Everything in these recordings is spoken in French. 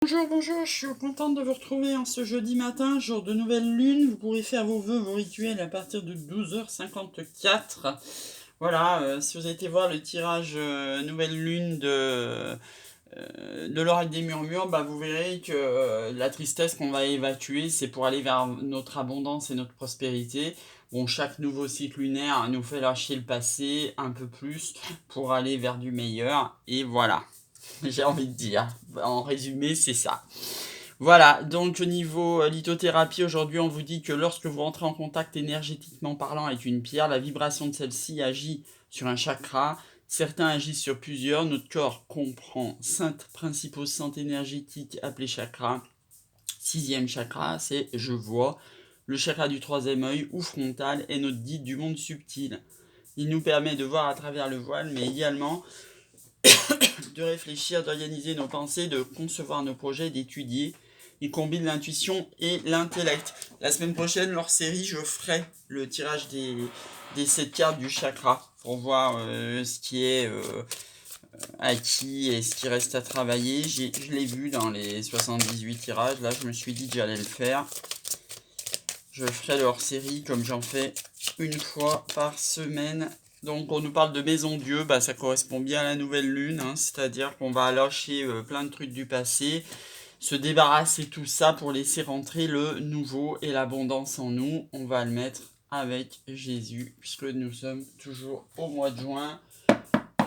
Bonjour, bonjour, je suis contente de vous retrouver en ce jeudi matin, jour de nouvelle lune. Vous pourrez faire vos vœux, vos rituels à partir de 12h54. Voilà, si vous avez été voir le tirage nouvelle lune de l'oracle des murmures, bah, vous verrez que la tristesse qu'on va évacuer, c'est pour aller vers notre abondance et notre prospérité. Bon, chaque nouveau cycle lunaire nous fait lâcher le passé un peu plus pour aller vers du meilleur. Et voilà. J'ai envie de dire. En résumé, c'est ça. Voilà, donc au niveau lithothérapie, aujourd'hui, on vous dit que lorsque vous entrez en contact énergétiquement parlant avec une pierre, la vibration de celle-ci agit sur un chakra. Certains agissent sur plusieurs. Notre corps comprend 5 principaux centres énergétiques appelés chakras. 6e chakra, c'est je vois. Le chakra du 3e œil ou frontal est notre guide du monde subtil. Il nous permet de voir à travers le voile, mais également de réfléchir, d'organiser nos pensées, de concevoir nos projets, d'étudier. Il combine l'intuition et l'intellect. La semaine prochaine, leur série, je ferai le tirage des 7 cartes du chakra pour voir ce qui est acquis et ce qui reste à travailler. Je l'ai vu dans les 78 tirages. Là, je me suis dit que j'allais le faire. Je ferai leur série comme j'en fais une fois par semaine. Donc on nous parle de maison Dieu, bah, ça correspond bien à la nouvelle lune, hein, c'est-à-dire qu'on va lâcher plein de trucs du passé, se débarrasser tout ça pour laisser rentrer le nouveau et l'abondance en nous. On va le mettre avec Jésus, puisque nous sommes toujours au mois de juin.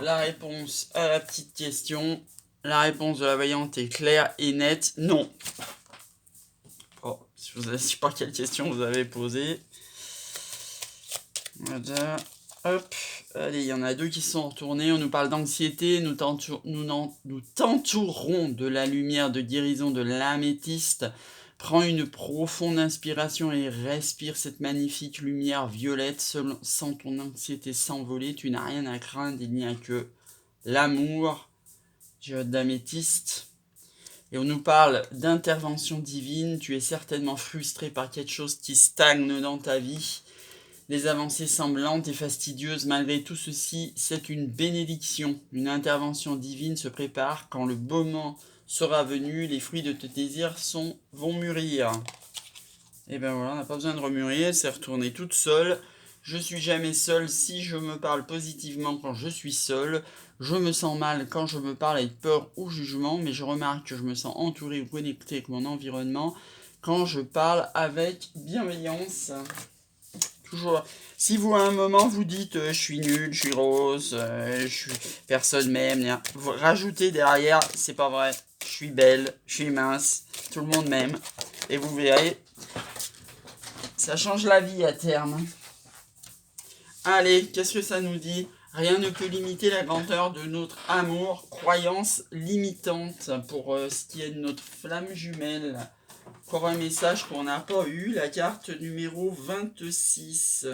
La réponse à la petite question, la réponse de la voyante est claire et nette, non. Oh, je ne sais pas quelle question vous avez posée. Voilà. Hop. Allez, il y en a deux qui sont retournés. On nous parle d'anxiété. Nous t'entourons de la lumière de guérison de l'améthyste. Prends une profonde inspiration et respire cette magnifique lumière violette. Sans ton anxiété s'envoler, tu n'as rien à craindre. Il n'y a que l'amour. Diode d'améthyste. Et on nous parle d'intervention divine. Tu es certainement frustré par quelque chose qui stagne dans ta vie. Les avancées semblantes et fastidieuses, malgré tout ceci, c'est une bénédiction. Une intervention divine se prépare. Quand le moment sera venu, les fruits de tes désirs vont mûrir. Et ben voilà, on n'a pas besoin de remûrir, elle s'est retournée toute seule. Je suis jamais seul si je me parle positivement quand je suis seul. Je me sens mal quand je me parle avec peur ou jugement, mais je remarque que je me sens entouré ou connecté avec mon environnement quand je parle avec bienveillance. Toujours. Si vous à un moment vous dites je suis nul, je suis rose, personne m'aime, vous rajoutez derrière c'est pas vrai, je suis belle, je suis mince, tout le monde m'aime. Et vous verrez, ça change la vie à terme. Allez, qu'est-ce que ça nous dit? Rien ne peut limiter la grandeur de notre amour, croyance limitante pour ce qui est de notre flamme jumelle. Encore un message qu'on n'a pas eu, la carte numéro 26.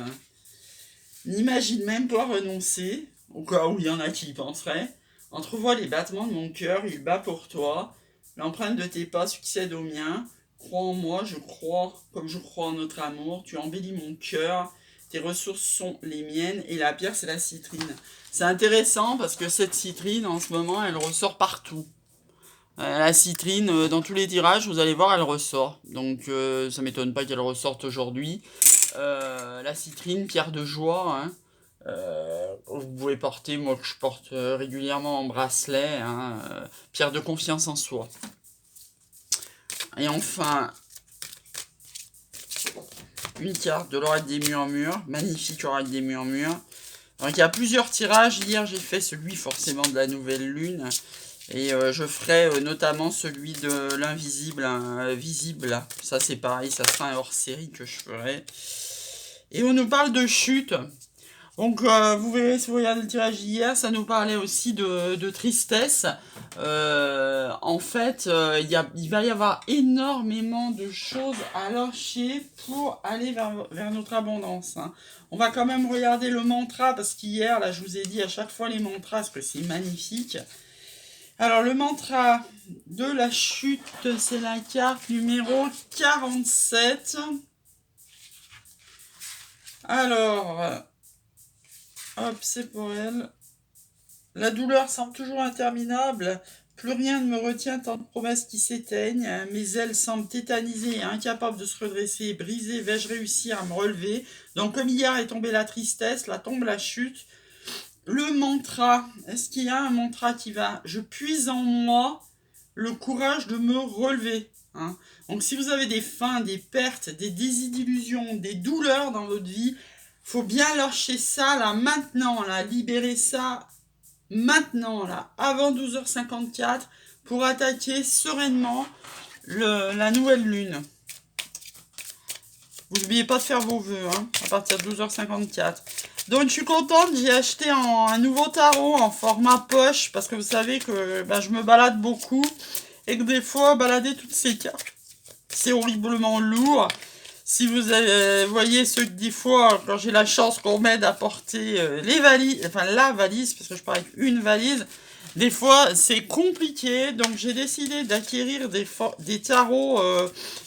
N'imagine même pas renoncer, au cas où il y en a qui y penseraient. Entrevois les battements de mon cœur, il bat pour toi. L'empreinte de tes pas succède au mien. Crois en moi, je crois comme je crois en notre amour. Tu embellis mon cœur, tes ressources sont les miennes et la pierre c'est la citrine. C'est intéressant parce que cette citrine en ce moment elle ressort partout. La citrine, dans tous les tirages, vous allez voir, elle ressort. Donc ça m'étonne pas qu'elle ressorte aujourd'hui. La citrine, pierre de joie, hein. Vous pouvez porter, moi que je porte régulièrement en bracelet, hein, pierre de confiance en soi. Et enfin, une carte de l'oracle des murmures, magnifique oracle des murmures. Donc il y a plusieurs tirages, hier j'ai fait celui forcément de la nouvelle lune. Et je ferai notamment celui de l'invisible, hein, visible. Ça c'est pareil, ça sera un hors-série que je ferai. Et on nous parle de chute. Donc vous verrez si vous regardez le tirage d'hier, ça nous parlait aussi de tristesse. En fait, il va y avoir énormément de choses à lâcher pour aller vers notre abondance, hein. On va quand même regarder le mantra, parce qu'hier, là, je vous ai dit à chaque fois les mantras, parce que c'est magnifique. Alors, le mantra de la chute, c'est la carte numéro 47. Alors, hop, c'est pour elle. La douleur semble toujours interminable. Plus rien ne me retient, tant de promesses qui s'éteignent. Mes ailes semblent tétanisées et incapables de se redresser. Brisées, vais-je réussir à me relever? Donc comme hier est tombée la tristesse, là tombe la chute. Le mantra, est-ce qu'il y a un mantra qui va? Je puise en moi le courage de me relever. Hein. Donc si vous avez des fins, des pertes, des désillusions, des douleurs dans votre vie, faut bien lâcher ça là maintenant, là, libérer ça maintenant, là, avant 12h54, pour attaquer sereinement la nouvelle lune. Vous n'oubliez pas de faire vos vœux, hein, à partir de 12h54. Donc je suis contente, j'ai acheté un nouveau tarot en format poche, parce que vous savez que je me balade beaucoup, et que des fois, balader toutes ces cartes, c'est horriblement lourd. Si vous voyez ceux que des fois, quand j'ai la chance qu'on m'aide à porter les valises, enfin la valise, parce que je parle avec une valise, des fois c'est compliqué, donc j'ai décidé d'acquérir des tarots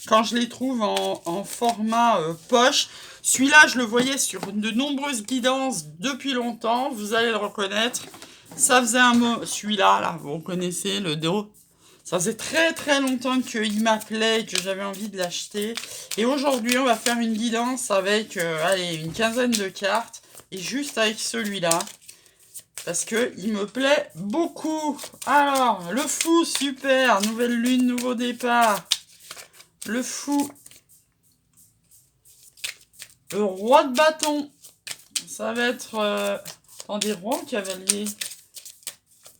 quand je les trouve en format poche. Celui-là, je le voyais sur de nombreuses guidances depuis longtemps, vous allez le reconnaître. Ça faisait un mot, celui-là, là, vous reconnaissez le dos. Ça faisait très très longtemps qu'il m'appelait et que j'avais envie de l'acheter. Et aujourd'hui, on va faire une guidance avec allez, une quinzaine de cartes. Et juste avec celui-là. Parce que il me plaît beaucoup. Alors, le fou, super. Nouvelle lune, nouveau départ. Le fou. Le roi de bâton. Ça va être... attendez, roi ou cavalier?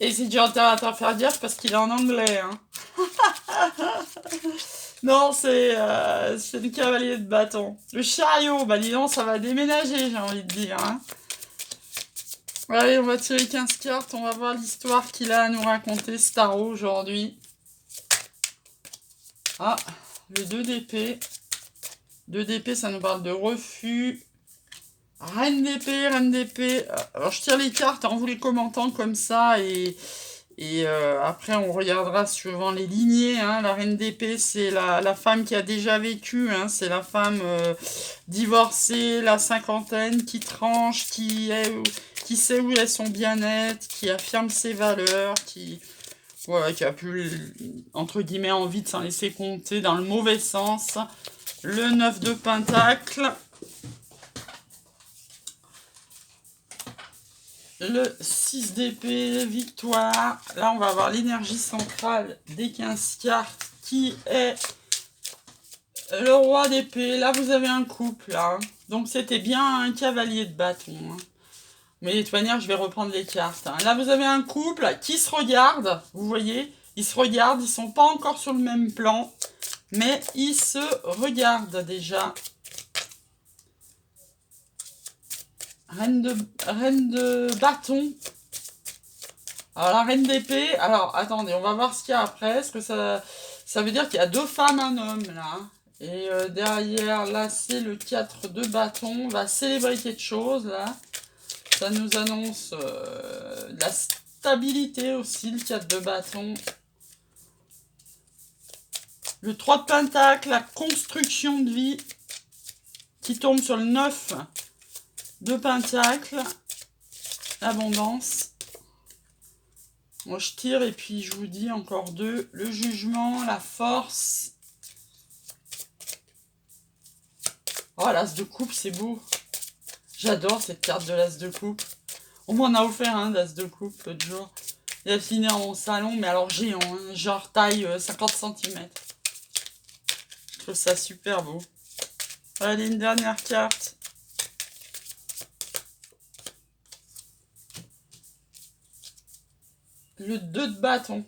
Et c'est dur à faire dire parce qu'il est en anglais. Hein. Non, c'est le cavalier de bâton. Le chariot, bah dis donc, ça va déménager, j'ai envie de dire. Hein. Allez, on va tirer 15 cartes, on va voir l'histoire qu'il a à nous raconter, ce tarot, aujourd'hui. Ah, le 2 d'épée. 2 d'épée, ça nous parle de refus. Reine d'épée, reine d'épée. Alors, je tire les cartes en vous les commentant comme ça et après, on regardera suivant les lignées. Hein. La reine d'épée, c'est la femme qui a déjà vécu. Hein. C'est la femme divorcée, la cinquantaine, qui tranche, qui sait où est son bien-être, qui affirme ses valeurs, qui a plus, entre guillemets, envie de s'en laisser compter dans le mauvais sens. Le 9 de Pentacle. Le 6 d'épée, victoire. Là, on va avoir l'énergie centrale des 15 cartes qui est le roi d'épée. Là, vous avez un couple. Hein. Donc, c'était bien un cavalier de bâton. Hein. Mais de toute manière, je vais reprendre les cartes. Hein. Là, vous avez un couple qui se regarde. Vous voyez, ils se regardent. Ils sont pas encore sur le même plan. Mais ils se regardent déjà. Reine de bâton. Alors, la reine d'épée. Alors, attendez, on va voir ce qu'il y a après. Est-ce que ça veut dire qu'il y a 2 femmes, un homme, là. Et derrière, là, c'est le 4 de bâton. On va célébrer quelque chose, là. Ça nous annonce de la stabilité aussi, le 4 de bâton. Le 3 de pentacle, la construction de vie. Qui tombe sur le 9 de pentacle. L'abondance. Moi, je tire et puis je vous dis encore 2. Le jugement, la force. Oh, l'as de coupe, c'est beau. J'adore cette carte de l'as de coupe. On m'en a offert un d'as de coupe l'autre jour. Il a fini en mon salon, mais alors géant, hein, genre taille 50 cm. Je trouve ça super beau. Allez, une dernière carte. Le 2 de bâton.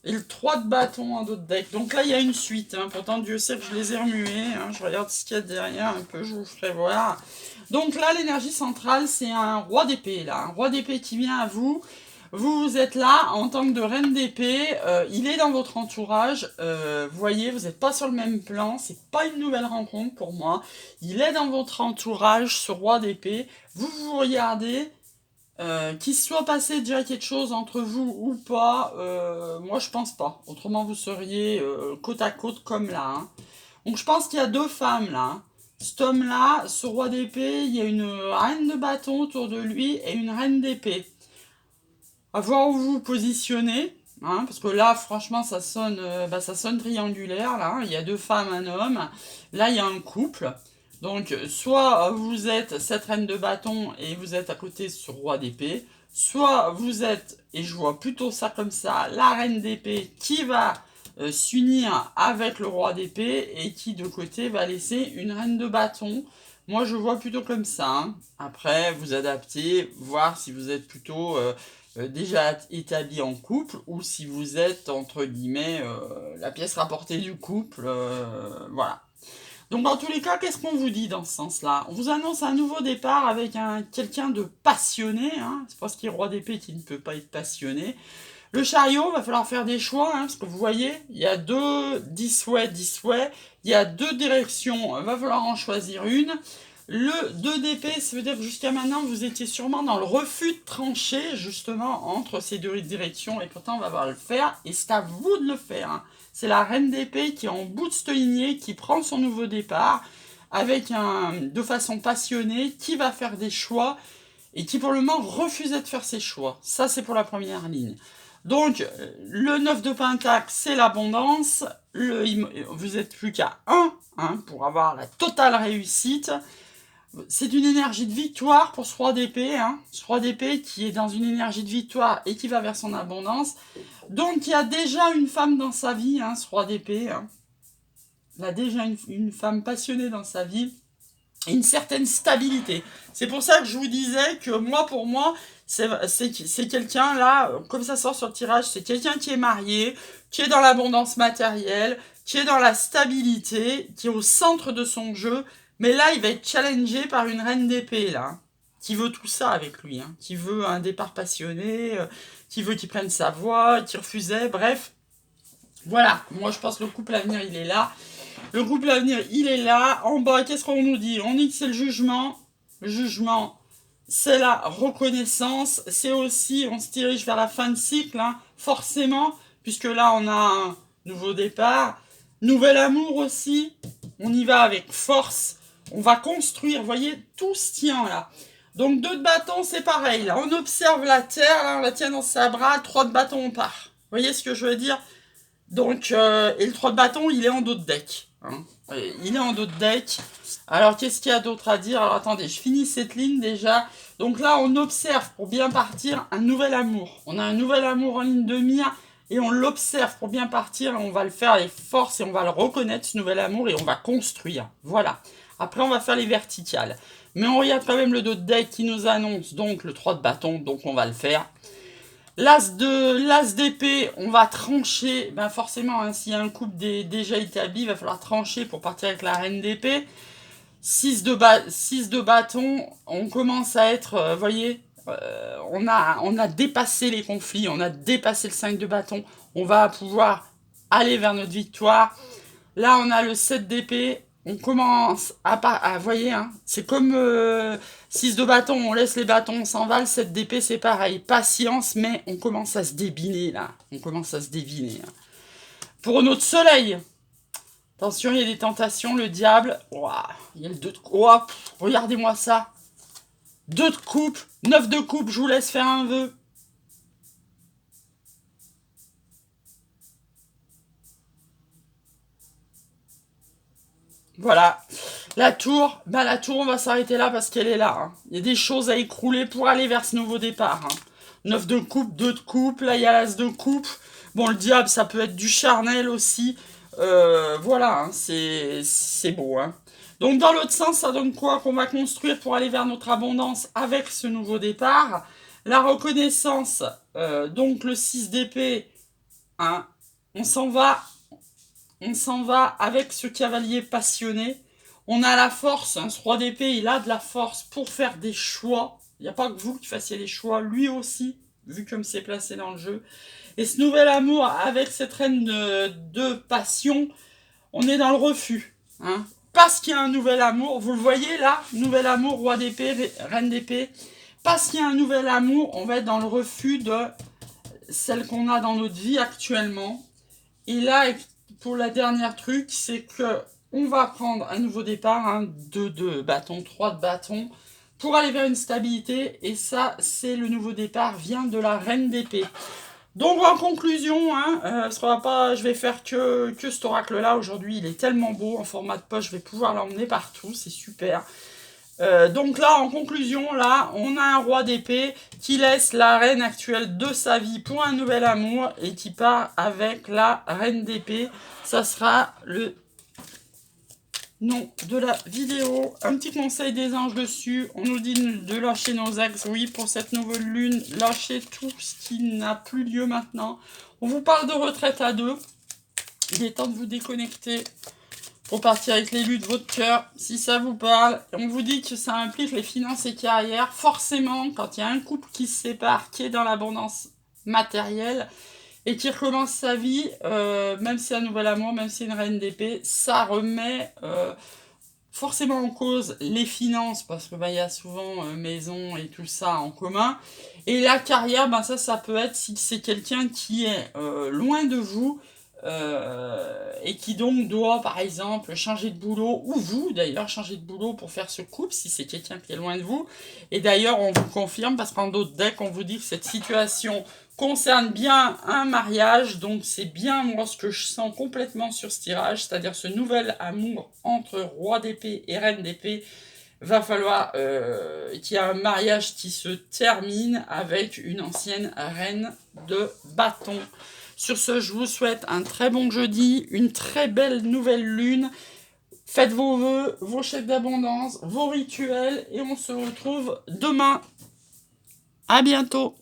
Et le 3 de bâton en d'autres deck. Donc là, il y a une suite. Hein. Pourtant, Dieu sait que je les ai remués. Hein. Je regarde ce qu'il y a derrière un peu. Je vous ferai voir. Donc là, l'énergie centrale, c'est un roi d'épée. Là, un roi d'épée qui vient à vous. Vous êtes là en tant que de reine d'épée. Il est dans votre entourage. Vous voyez, vous n'êtes pas sur le même plan. C'est pas une nouvelle rencontre pour moi. Il est dans votre entourage, ce roi d'épée. Vous vous regardez. Qu'il se soit passé déjà quelque chose entre vous ou pas, moi je pense pas. Autrement vous seriez côte à côte comme là. Hein. Donc je pense qu'il y a 2 femmes là. Hein. Cet homme-là, ce roi d'épée, il y a une reine de bâton autour de lui et une reine d'épée. À voir où vous vous positionnez, hein, parce que là, franchement, ça sonne triangulaire, là, hein. Il y a deux femmes, un homme. Là, il y a un couple. Donc, soit vous êtes cette reine de bâton et vous êtes à côté de ce roi d'épée, soit vous êtes, et je vois plutôt ça comme ça, la reine d'épée qui va s'unir avec le roi d'épée et qui, de côté, va laisser une reine de bâton. Moi, je vois plutôt comme ça, hein. Après, vous adaptez, voir si vous êtes plutôt déjà établi en couple ou si vous êtes, entre guillemets, la pièce rapportée du couple. Voilà. Donc, dans tous les cas, qu'est-ce qu'on vous dit dans ce sens-là? On vous annonce un nouveau départ avec quelqu'un de passionné, hein. C'est parce qu'il est roi d'épée qui ne peut pas être passionné. Le chariot, va falloir faire des choix, hein, parce que vous voyez, il y a 10 souhaits, 10 souhaits, il y a 2 directions, va falloir en choisir une. Le 2 d'épée, ça veut dire que jusqu'à maintenant, vous étiez sûrement dans le refus de trancher, justement, entre ces 2 directions, et pourtant, on va voir le faire, et c'est à vous de le faire, hein. C'est la reine d'épée qui est en bout de cette lignée, qui prend son nouveau départ, de façon passionnée, qui va faire des choix, et qui pour le moment refusait de faire ses choix. Ça, c'est pour la première ligne. Donc, le 9 de Pentacle, c'est l'abondance. Vous êtes plus qu'à 1 hein, pour avoir la totale réussite. C'est une énergie de victoire pour ce roi d'épée. Hein. Ce roi d'épée qui est dans une énergie de victoire et qui va vers son abondance. Donc, il y a déjà une femme dans sa vie, hein, ce roi d'épée. Hein. Il a déjà une femme passionnée dans sa vie. Et une certaine stabilité. C'est pour ça que je vous disais que moi, pour moi, c'est quelqu'un là, comme ça sort sur le tirage, c'est quelqu'un qui est marié, qui est dans l'abondance matérielle, qui est dans la stabilité, qui est au centre de son jeu. Mais là, il va être challengé par une reine d'épée, là, hein, qui veut tout ça avec lui, hein, qui veut un départ passionné, qui veut qu'il prenne sa voix, qui refusait, bref. Voilà, moi je pense que le couple à venir, il est là. Le couple à venir, il est là. En bas, qu'est-ce qu'on nous dit? On dit que c'est le jugement. Le jugement, c'est la reconnaissance. C'est aussi, on se dirige vers la fin de cycle, hein, forcément, puisque là, on a un nouveau départ. Nouvel amour aussi. On y va avec force. On va construire, vous voyez, tout se tient là. Donc 2 de bâton, c'est pareil. Là, on observe la terre, là, on la tient dans sa bras. 3 de bâton, on part. Vous voyez ce que je veux dire? Donc, et le 3 de bâton, il est en dos de deck. Hein. Il est en dos de deck. Alors, qu'est-ce qu'il y a d'autre à dire? Alors, attendez, je finis cette ligne déjà. Donc là, on observe pour bien partir un nouvel amour. On a un nouvel amour en ligne de mire et on l'observe pour bien partir. Et on va le faire avec force et on va le reconnaître, ce nouvel amour, et on va construire. Voilà. Après, on va faire les verticales. Mais on regarde quand même le dos de deck qui nous annonce donc le 3 de bâton. Donc, on va le faire. L'as d'épée, on va trancher. Ben forcément, hein, s'il y a un couple déjà établi, il va falloir trancher pour partir avec la reine d'épée. 6 de bâton, on commence à être, voyez, on a dépassé les conflits, on a dépassé le 5 de bâton. On va pouvoir aller vers notre victoire. Là, on a le 7 d'épée. On commence à voyez, hein, c'est comme 6 de bâton, on laisse les bâtons, on s'en va. Le 7 d'épée, c'est pareil. Patience, mais on commence à se débiner, là. On commence à se débiner. Hein. Pour notre soleil, attention, il y a des tentations, le diable. Ouah, il y a le 2 de coupe. Oh, regardez-moi ça. 2 de coupe, 9 de coupe, je vous laisse faire un vœu. Voilà. La tour, on va s'arrêter là parce qu'elle est là. Hein. Il y a des choses à écrouler pour aller vers ce nouveau départ. Hein. 9 de coupe, 2 de coupe, là il y a l'as de coupe. Bon, le diable, ça peut être du charnel aussi. Voilà, hein, c'est beau. Hein. Donc dans l'autre sens, ça donne quoi? Qu'on va construire pour aller vers notre abondance avec ce nouveau départ. La reconnaissance, donc le 6 d'épée, hein, on s'en va avec ce cavalier passionné. On a la force, hein, ce roi d'épée, il a de la force pour faire des choix. Il n'y a pas que vous qui fassiez les choix, lui aussi, vu comme c'est placé dans le jeu. Et ce nouvel amour avec cette reine de passion, on est dans le refus. Hein. Parce qu'il y a un nouvel amour, vous le voyez là, nouvel amour, roi d'épée, reine d'épée. Parce qu'il y a un nouvel amour, on va être dans le refus de celle qu'on a dans notre vie actuellement. Et là, pour la dernière truc, c'est que on va prendre un nouveau départ, hein, 2 de bâton, 3 de bâton. pour aller vers une stabilité. Et ça, c'est le nouveau départ, vient de la reine d'épée. Donc en conclusion, je vais faire que cet oracle-là aujourd'hui. Il est tellement beau en format de poche, je vais pouvoir l'emmener partout, c'est super. Donc là, en conclusion, là, on a un roi d'épée qui laisse la reine actuelle de sa vie pour un nouvel amour et qui part avec la reine d'épée. Ça sera le nom de la vidéo. Un petit conseil des anges dessus. On nous dit de lâcher nos axes. Oui, pour cette nouvelle lune, lâchez tout ce qui n'a plus lieu maintenant. On vous parle de retraite à deux. Il est temps de vous déconnecter pour partir avec l'élu de votre cœur, si ça vous parle. On vous dit que ça implique les finances et carrières. Forcément, quand il y a un couple qui se sépare, qui est dans l'abondance matérielle, et qui recommence sa vie, même si c'est un nouvel amour, même si c'est une reine d'épée, ça remet forcément en cause les finances, parce que y a souvent maison et tout ça en commun. Et la carrière, ça peut être si c'est quelqu'un qui est loin de vous, et qui donc doit par exemple changer de boulot, ou vous d'ailleurs changer de boulot pour faire ce couple si c'est quelqu'un qui est loin de vous. Et d'ailleurs on vous confirme, parce qu'en d'autres decks on vous dit que cette situation concerne bien un mariage, donc c'est bien moi ce que je sens complètement sur ce tirage, c'est-à-dire ce nouvel amour entre roi d'épée et reine d'épée. Va falloir qu'il y ait un mariage qui se termine avec une ancienne reine de bâton. Sur ce, je vous souhaite un très bon jeudi, une très belle nouvelle lune. Faites vos vœux, vos chèques d'abondance, vos rituels, et on se retrouve demain. À bientôt.